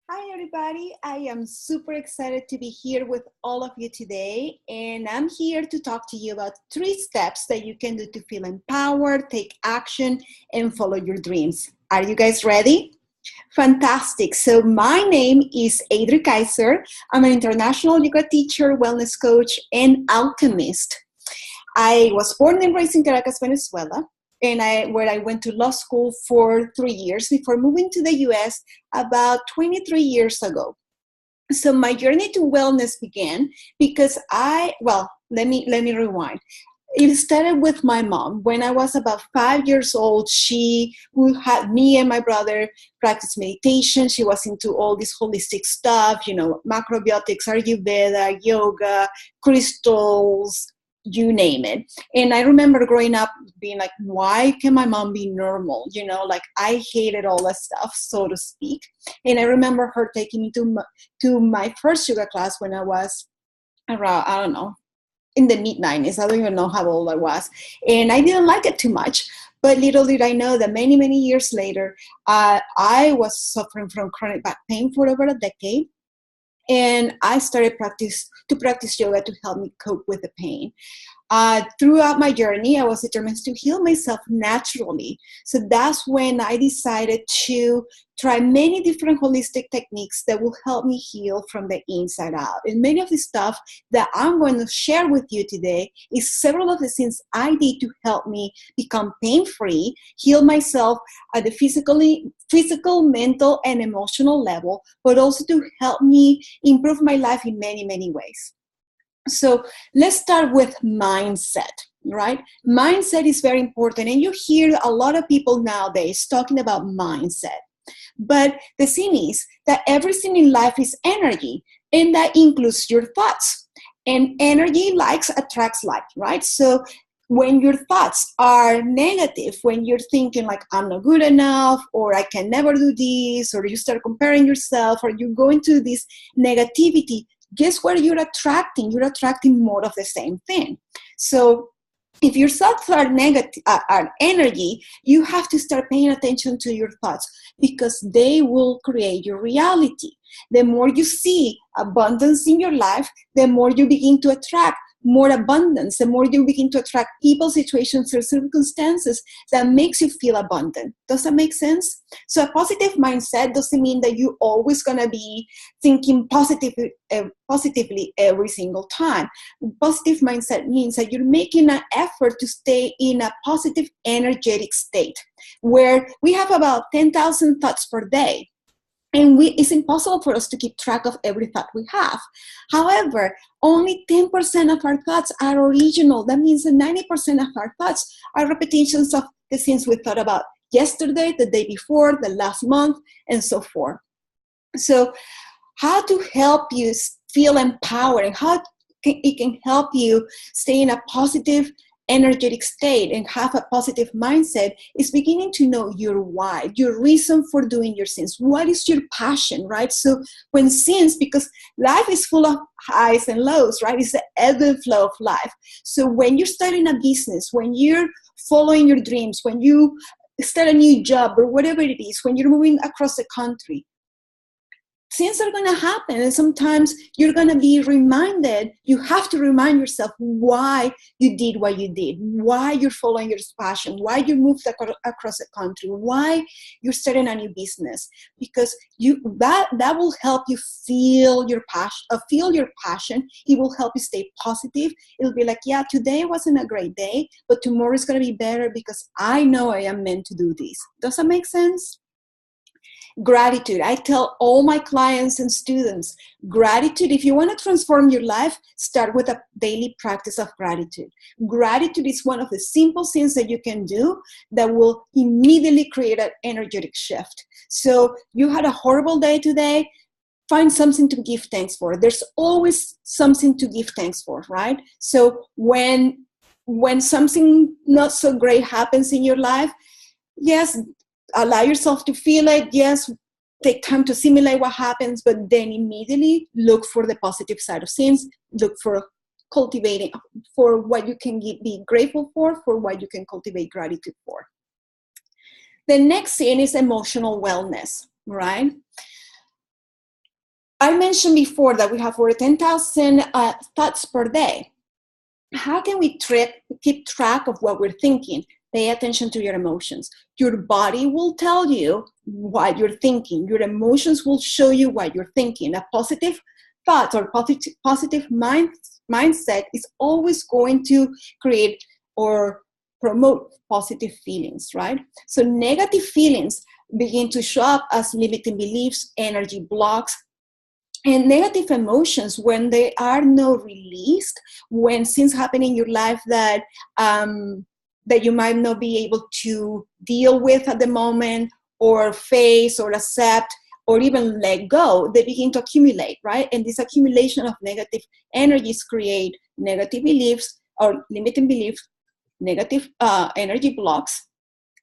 Hi, everybody. I am super excited to be here with all of you today. And I'm here to talk to you about 3 steps that you can do to feel empowered, take action, and follow your dreams. Are you guys ready? Fantastic. So, my name is Adri Kyser. I'm an international yoga teacher, wellness coach, and alchemist. I was born and raised in Caracas, Venezuela, and where I went to law school for 3 years before moving to the US about 23 years ago. So my journey to wellness began because let me rewind. It started with my mom. When I was about 5 years old, she would have me and my brother practice meditation. She was into all this holistic stuff, macrobiotics, Ayurveda, yoga, crystals, you name it. And I remember growing up being like, why can my mom be normal? Like I hated all that stuff, so to speak. And I remember her taking me to my first yoga class when I was around, I don't know, in the mid-90s. I don't even know how old I was. And I didn't like it too much. But little did I know that many, many years later, I was suffering from chronic back pain for over a decade. And I started to practice yoga to help me cope with the pain. Throughout my journey, I was determined to heal myself naturally. So that's when I decided to try many different holistic techniques that will help me heal from the inside out. And many of the stuff that I'm going to share with you today is several of the things I did to help me become pain-free, heal myself at the physical, mental, and emotional level, but also to help me improve my life in many, many ways. So let's start with mindset, right? Mindset is very important. And you hear a lot of people nowadays talking about mindset. But the thing is that everything in life is energy, and that includes your thoughts. And energy likes attracts like, right? So when your thoughts are negative, when you're thinking like, I'm not good enough, or I can never do this, or you start comparing yourself, or you go into this negativity, guess what you're attracting? You're attracting more of the same thing. So if your thoughts are negative, are energy, you have to start paying attention to your thoughts because they will create your reality. The more you see abundance in your life, the more you begin to attract more abundance, the more you begin to attract people, situations, or circumstances that makes you feel abundant. Does that make sense? So a positive mindset doesn't mean that you're always going to be thinking positively every single time. Positive mindset means that you're making an effort to stay in a positive, energetic state where we have about 10,000 thoughts per day. And it's impossible for us to keep track of every thought we have. However, only 10% of our thoughts are original. That means that 90% of our thoughts are repetitions of the things we thought about yesterday, the day before, the last month, and so forth. So how to help you feel empowered and how it can help you stay in a positive, energetic state and have a positive mindset is beginning to know your why, your reason for doing your things. What is your passion, right? So when things, because life is full of highs and lows, right? It's the ebb and flow of life. So when you're starting a business, when you're following your dreams, when you start a new job or whatever it is, when you're moving across the country, things are going to happen, and sometimes you're going to be reminded. You have to remind yourself why you did what you did, why you're following your passion, why you moved across the country, why you're starting a new business, because that will help you feel your passion. It will help you stay positive. It'll be like, yeah, today wasn't a great day, but tomorrow is going to be better because I know I am meant to do this. Does that make sense? Gratitude. I tell all my clients and students, gratitude, if you want to transform your life, start with a daily practice of gratitude. Gratitude is one of the simple things that you can do that will immediately create an energetic shift. So you had a horrible day today, find something to give thanks for. There's always something to give thanks for, right? So when something not so great happens in your life, yes, allow yourself to feel it. Yes, take time to simulate what happens, but then immediately look for the positive side of things. Look for cultivating, for what you can be grateful for what you can cultivate gratitude for. The next thing is emotional wellness, right? I mentioned before that we have over 10,000 thoughts per day. How can we keep track of what we're thinking? Pay attention to your emotions. Your body will tell you what you're thinking. Your emotions will show you what you're thinking. A positive thought or positive mindset is always going to create or promote positive feelings, right? So negative feelings begin to show up as limiting beliefs, energy blocks, and negative emotions, when they are not released, when things happen in your life that that you might not be able to deal with at the moment, or face, or accept, or even let go, they begin to accumulate, right? And this accumulation of negative energies create negative beliefs or limiting beliefs, negative energy blocks,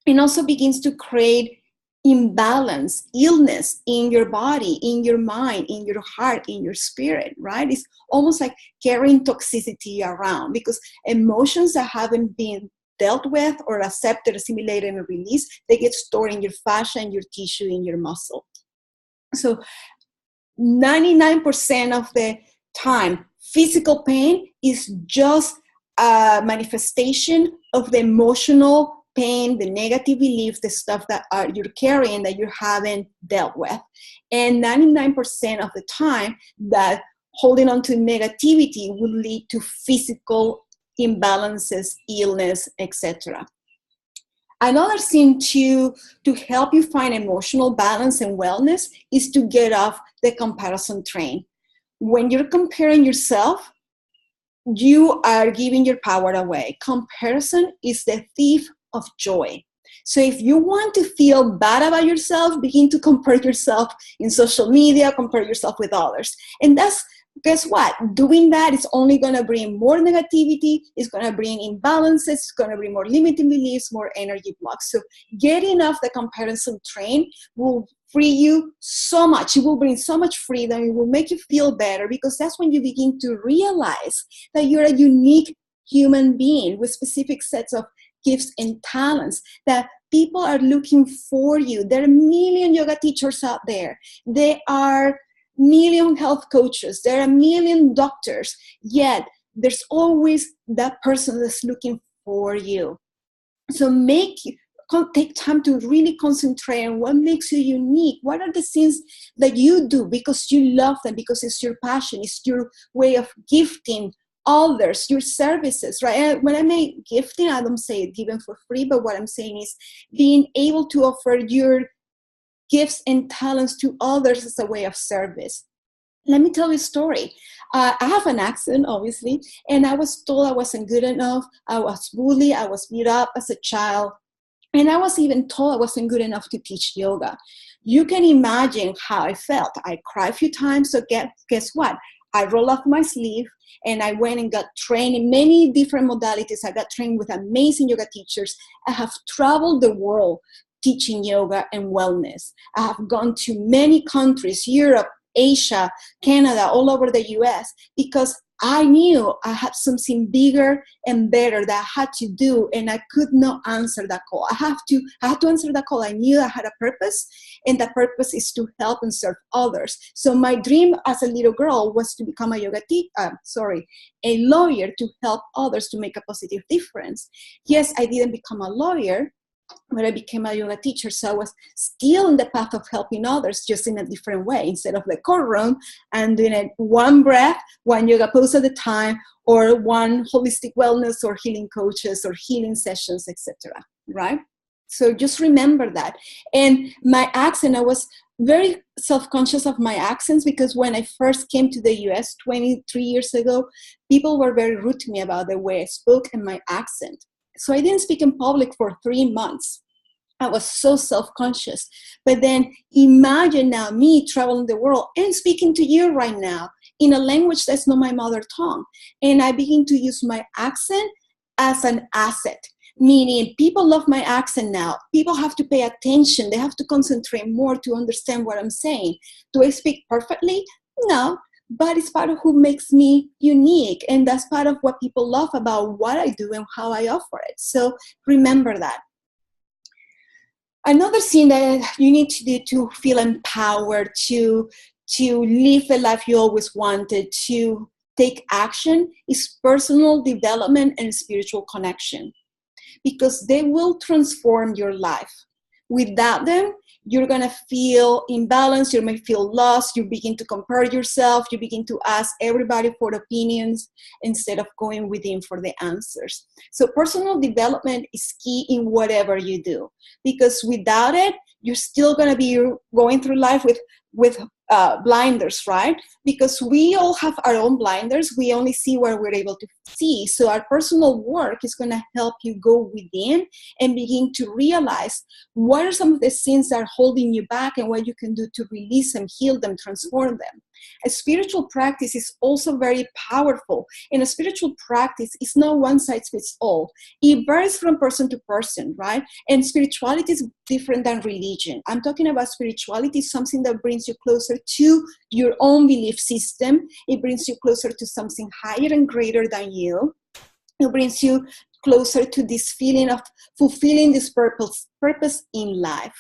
and also begins to create imbalance, illness in your body, in your mind, in your heart, in your spirit, right? It's almost like carrying toxicity around, because emotions that haven't been dealt with or accepted, assimilated, and released, they get stored in your fascia, in your tissue, in your muscle. So 99% of the time, physical pain is just a manifestation of the emotional pain, the negative beliefs, the stuff that you're carrying that you haven't dealt with. And 99% of the time, that holding on to negativity will lead to physical imbalances, illness, etc. Another thing to help you find emotional balance and wellness is to get off the comparison train. When you're comparing yourself, you are giving your power away. Comparison is the thief of joy. So if you want to feel bad about yourself, begin to compare yourself in social media, compare yourself with others. And guess what? Doing that is only going to bring more negativity. It's going to bring imbalances. It's going to bring more limiting beliefs, more energy blocks. So getting off the comparison train will free you so much. It will bring so much freedom. It will make you feel better, because that's when you begin to realize that you're a unique human being with specific sets of gifts and talents, that people are looking for you. There are a million yoga teachers out there. There are million health coaches. There are a million doctors. Yet there's always that person that's looking for you. So take time to really concentrate on what makes you unique. What are the things that you do because you love them, because it's your passion, it's your way of gifting others, your services, right? When I make gifting, I don't say it given for free, but what I'm saying is being able to offer your gifts and talents to others as a way of service. Let me tell you a story. I have an accent, obviously, and I was told I wasn't good enough. I was bullied. I was beat up as a child. And I was even told I wasn't good enough to teach yoga. You can imagine how I felt. I cried a few times, so guess what? I rolled up my sleeve and I went and got trained in many different modalities. I got trained with amazing yoga teachers. I have traveled the world teaching yoga and wellness. I have gone to many countries, Europe, Asia, Canada, all over the US, because I knew I had something bigger and better that I had to do, and I could not answer that call. I had to answer that call. I knew I had a purpose, and that purpose is to help and serve others. So my dream as a little girl was to become a lawyer, to help others, to make a positive difference. Yes, I didn't become a lawyer, but I became a yoga teacher, so I was still in the path of helping others, just in a different way. Instead of the courtroom and doing it one breath, one yoga pose at a time, or one holistic wellness or healing coaches or healing sessions, etc. Right? So just remember that. And my accent, I was very self-conscious of my accents, because when I first came to the US 23 years ago, people were very rude to me about the way I spoke and my accent. So I didn't speak in public for 3 months. I was so self-conscious. But then imagine now me traveling the world and speaking to you right now in a language that's not my mother tongue. And I begin to use my accent as an asset, meaning people love my accent now. People have to pay attention. They have to concentrate more to understand what I'm saying. Do I speak perfectly? No. But it's part of who makes me unique. And that's part of what people love about what I do and how I offer it. So remember that. Another thing that you need to do to feel empowered, to to live the life you always wanted, to take action, is personal development and spiritual connection, because they will transform your life. Without them, you're going to feel imbalanced, you may feel lost, you begin to compare yourself, you begin to ask everybody for opinions instead of going within for the answers. So personal development is key in whatever you do, because without it, you're still going to be going through life with blinders, right? Because we all have our own blinders. We only see what we're able to see. So our personal work is going to help you go within and begin to realize what are some of the sins that are holding you back and what you can do to release them, heal them, transform them. A spiritual practice is also very powerful. And a spiritual practice is not one size fits all. It varies from person to person, right? And spirituality is different than religion. I'm talking about spirituality, something that brings you closer to your own belief system. It brings you closer to something higher and greater than you. It brings you closer to this feeling of fulfilling this purpose in life.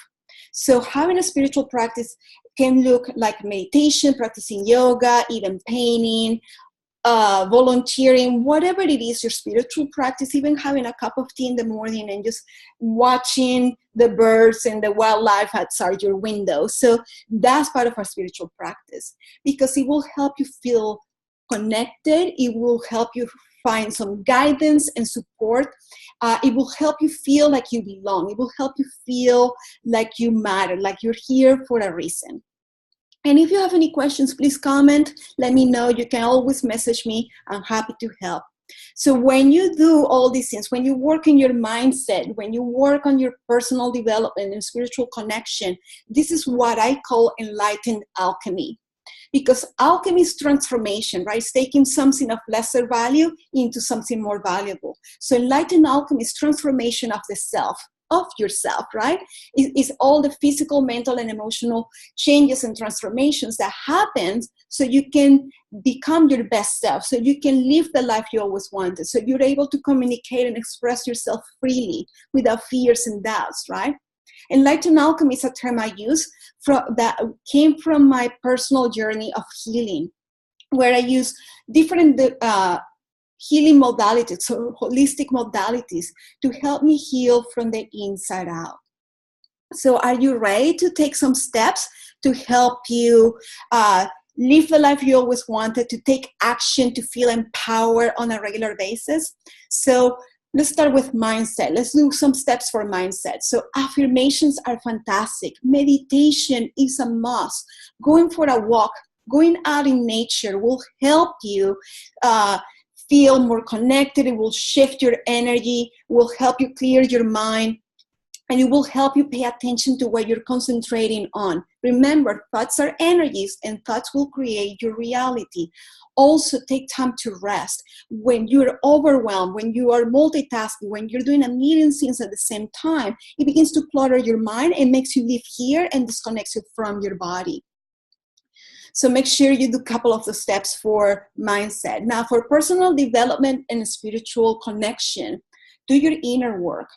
So having a spiritual practice can look like meditation, practicing yoga, even painting, volunteering, whatever it is, your spiritual practice, even having a cup of tea in the morning and just watching the birds and the wildlife outside your window. So that's part of our spiritual practice, because it will help you feel connected. It will help you find some guidance and support. It will help you feel like you belong. It will help you feel like you matter, like you're here for a reason. And if you have any questions, please comment. Let me know. You can always message me. I'm happy to help. So when you do all these things, when you work in your mindset, when you work on your personal development and spiritual connection, this is what I call enlightened alchemy. Because alchemy is transformation, right? It's taking something of lesser value into something more valuable. So enlightened alchemy is transformation of the self, of yourself, right? It's all the physical, mental, and emotional changes and transformations that happen so you can become your best self, so you can live the life you always wanted, so you're able to communicate and express yourself freely without fears and doubts, right? Enlightened alchemy is a term I use that came from my personal journey of healing, where I use different healing modalities, so holistic modalities, to help me heal from the inside out. So are you ready to take some steps to help you live the life you always wanted, to take action, to feel empowered on a regular basis? So let's start with mindset. Let's do some steps for mindset. So affirmations are fantastic. Meditation is a must. Going for a walk, going out in nature will help you feel more connected. It will shift your energy, will help you clear your mind, and it will help you pay attention to what you're concentrating on. Remember, thoughts are energies, and thoughts will create your reality. Also, take time to rest. When you're overwhelmed, when you are multitasking, when you're doing a million things at the same time, it begins to clutter your mind and makes you live here and disconnects you from your body. So make sure you do a couple of the steps for mindset. Now, for personal development and spiritual connection, do your inner work.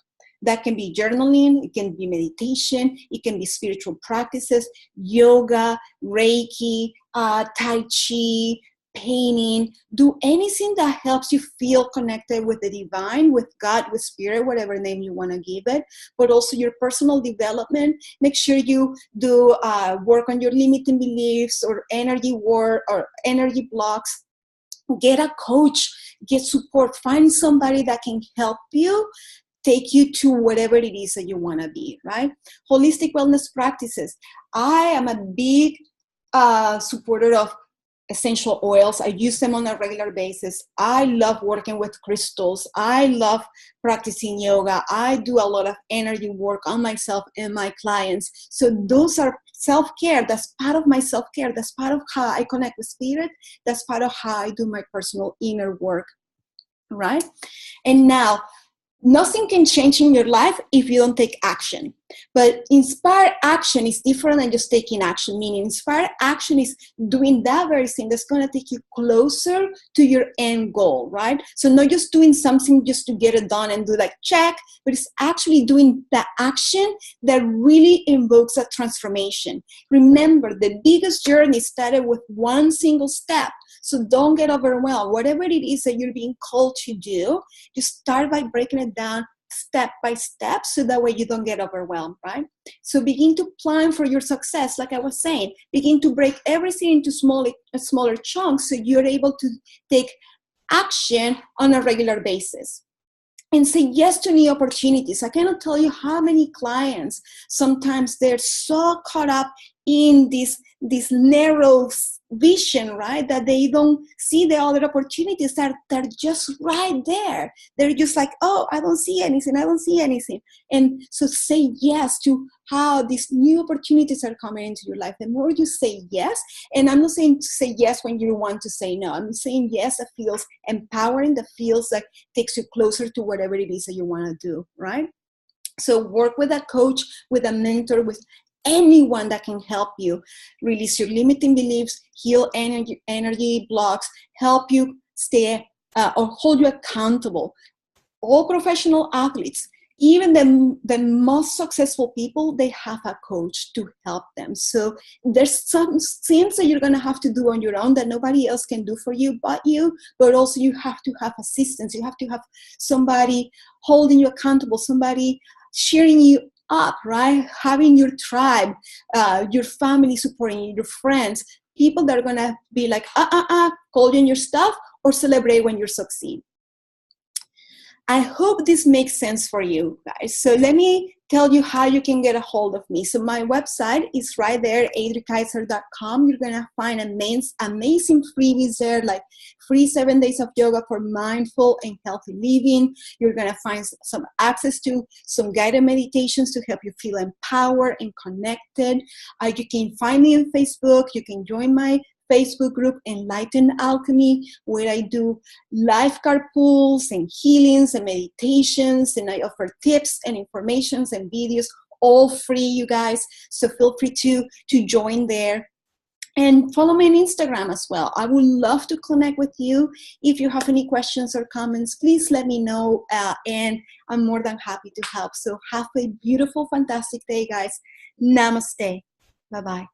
That can be journaling, it can be meditation, it can be spiritual practices, yoga, Reiki, Tai Chi, painting. Do anything that helps you feel connected with the divine, with God, with spirit, whatever name you want to give it, but also your personal development. Make sure you do work on your limiting beliefs or energy work or energy blocks. Get a coach, get support, find somebody that can help you take you to whatever it is that you want to be, right? Holistic wellness practices. I am a big supporter of essential oils. I use them on a regular basis. I love working with crystals. I love practicing yoga. I do a lot of energy work on myself and my clients. So those are self-care. That's part of my self-care. That's part of how I connect with spirit. That's part of how I do my personal inner work, right? And now, nothing can change in your life if you don't take action. But inspired action is different than just taking action, meaning inspired action is doing that very thing that's going to take you closer to your end goal, right? So not just doing something just to get it done and do like check, but it's actually doing the action that really invokes a transformation. Remember, the biggest journey started with one single step. So don't get overwhelmed. Whatever it is that you're being called to do, just start by breaking it down step by step, so that way you don't get overwhelmed, right? So begin to plan for your success. Like I was saying, begin to break everything into smaller chunks, so you're able to take action on a regular basis. And say yes to new opportunities. I cannot tell you how many clients, sometimes they're so caught up in this narrow vision, right, that they don't see the other opportunities that are just right there. They're just like, oh, I don't see anything. And so say yes to how these new opportunities are coming into your life. The more you say yes, and I'm not saying to say yes when you want to say no. I'm saying yes that feels empowering, that feels like takes you closer to whatever it is that you want to do, right? So work with a coach, with a mentor, with anyone that can help you release your limiting beliefs, heal energy blocks, help you stay or hold you accountable. All professional athletes, even the most successful people, they have a coach to help them. So there's some things that you're going to have to do on your own that nobody else can do for you but you, but also you have to have assistance. You have to have somebody holding you accountable, somebody cheering you up, right? Having your tribe, your family supporting you, your friends, people that are going to be like, call you on your stuff or celebrate when you succeed. I hope this makes sense for you guys. So let me tell you how you can get a hold of me. So my website is right there, adrikaiser.com. You're going to find amazing freebies there, like free 7 days of yoga for mindful and healthy living. You're going to find some access to some guided meditations to help you feel empowered and connected. You can find me on Facebook. You can join my Facebook group, Enlightened Alchemy, where I do life carpools and healings and meditations, and I offer tips and informations and videos, all free, you guys. So feel free to join there. And follow me on Instagram as well. I would love to connect with you. If you have any questions or comments, please let me know, and I'm more than happy to help. So have a beautiful, fantastic day, guys. Namaste. Bye-bye.